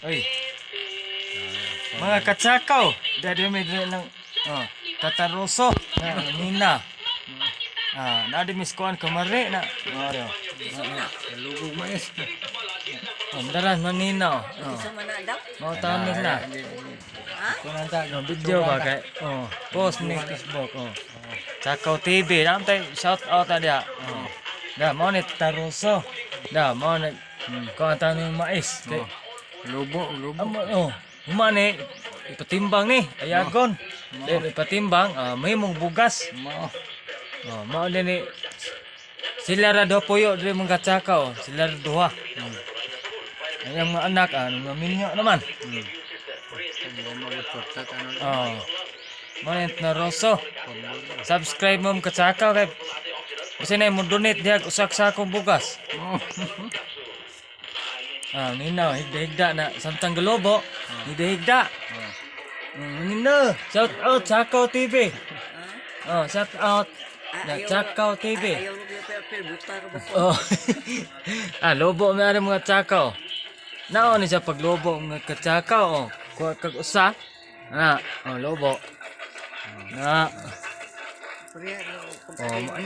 Oy. Mga katsakaw. Dadi may dili lang. Tataroso. Nina. Nadi miskuan kamari na. Mario. Lubog mais. Daran manina. Isa man na daw. Mau tamis na. Kunan ta Video ba kay? Post ni Facebook. Tsakaw TV. Namtay shout out na dia. Da mo ni taroso. Da mo ni kanta ni mais. Kay lubog. humani ipatimbang ni ayagon. Ipatimbang may mong bugas. Mao din ni sila ra do puyo diri mong katsakaw. Sila ra duha. Ang mga anak mga minyo naman. Manit na roso. Subscribe mo mga katsakaw kay kasi na mo donate diha usak sa akong bugas. Nina higda na samtang galobo. Higda. Nina, shout out Tsakaw TV. Shout out na Tsakaw TV. Ayaw mo pero buta ka ba? Lobo may ari mga tsakaw. Nao ni sa paglobo mga katsakaw. Kuha kag usa. Lobo.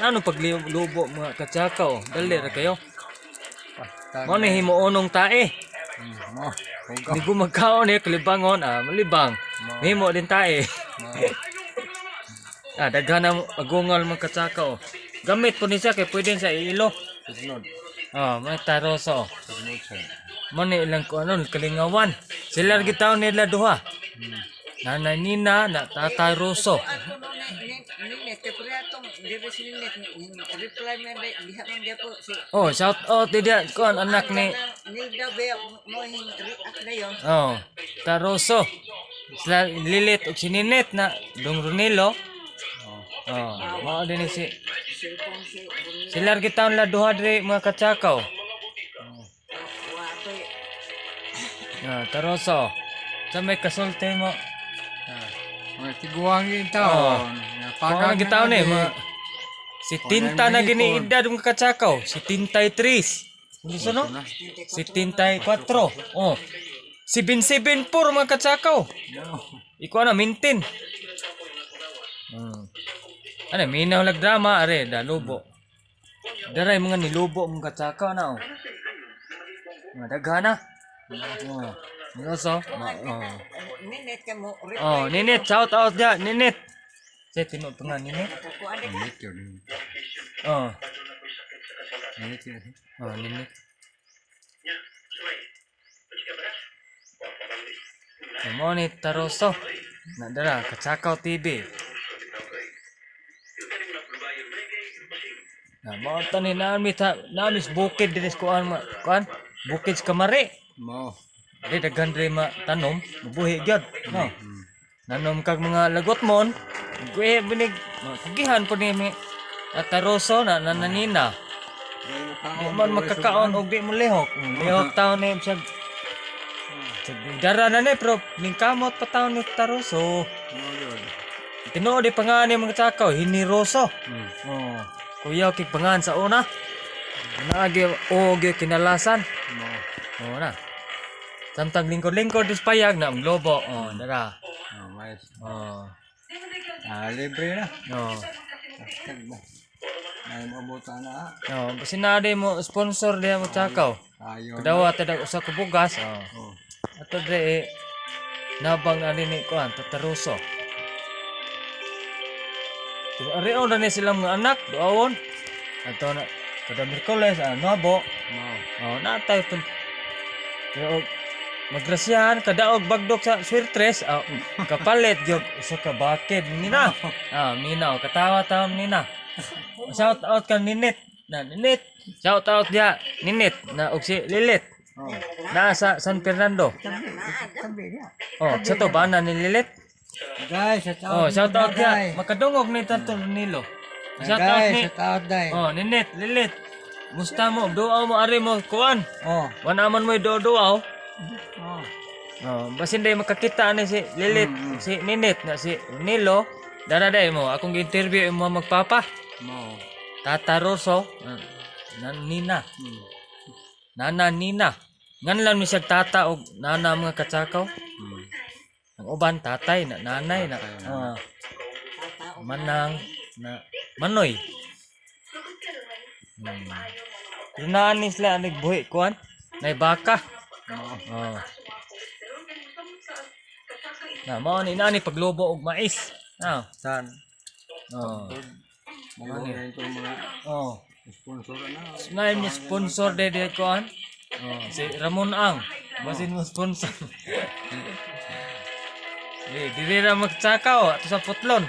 Ano paglobo mga katsakaw? Dali ra kayo. Mo ni himuonong tae. Di ko magkaon kalibangon malibang. Himo din tae. Daghan na agungal mga katsakaw. Gamit po ni siya kay pwede sa ilo. May taroso. Mani ilang ko kalingawan. Sila gitaw nila duha. Nanay Nina na Tatay Roso. Shout out dia kon anak ni. Taroso. Sila Lilit ug si Ninet na Dong Ronilo. Mao din si sila gitaw nila duha diri mga katsakaw. Taroso. Sa may kasulti mo. Mga tiguang itaw. Pagang gitaw ni si Tinta na gini edad mga katsakaw. Si Tintay 3. Gusto no? Si Tintay 4. Si Bin pur mga katsakaw. Ikaw na mintin. Minaw lag drama are da lubo. Daray mga nilubo mga katsakaw na Mga daghana. Ngoso. Ninet ka mo. Ninet shout out dia Ninet. Say tino tunga Ninet. Ninet yun. Ninet yun. Ninet. Monit Taroso. Nadara Katsakaw TV. Mo tani namis bukid dinis kuan bukid sa kamari. Di daghan diri tanom, mabuhi gyud. Nanom kag mga lagot mon, guhe binig kagihan po ni Taroso na nananina. Di man makakaon og di mo lihok. Lihok taon ni siya. Dara na ni pero ningkamot pa taon ni Taroso. Tinuod di pangalan ni mga tsakaw, Hiniroso. Kuya kay pangan sa una. Naagi kinalasan. Na. Samtang lingkod-lingkod dis payag na ang lobo. Dara. Mais. Libre na. Ay mabuta na. Basi na di mo sponsor diha mo tsakaw. Kadawa tadag usa ka bugas. Ato dre nabang ani ni kuan Taroso. Arion na ni sila mga anak, doawon. Ato na kada Miyerkules nabo. Natay pun. Pero magrasyahan kadaog bagdok sa swirtres kapalit gyud usa ka bakid nina. Minaw katawa taon nina. Shout out kan Ninet. Ninet. Shout out dia Ninet na og si Lilit. Sa San Fernando. Sa to ba na ni Lilit? Guys, shout out dia. Makadungog ni Tanto Nilo. Shout out ni. Ninet, Lilit. Musta mo? Doa mo ari mo kuan. Wanaman mo do-doaw. Basin day makakita ni si Lilit, si Ninet na si Nilo. Daraday mo akong interview mo magpapa. Tata Roso, Nina. Nana Nina. Nganlan mi siya tata og nana mga katsakaw. Hmm. Ang uban tatay na nanay na manang na manoy. Pero naaning sila anig buhi kuan. Nay baka. Oh. Na mao ni nani paglobo og mais. Ah. Saan? Oh. Mga ito mga Oh. sponsor na. Ngayon may sponsor de kuan. Oh, si Ramon Ang. Basin mo sponsor. Di ra magtsakaw ato sa putlon.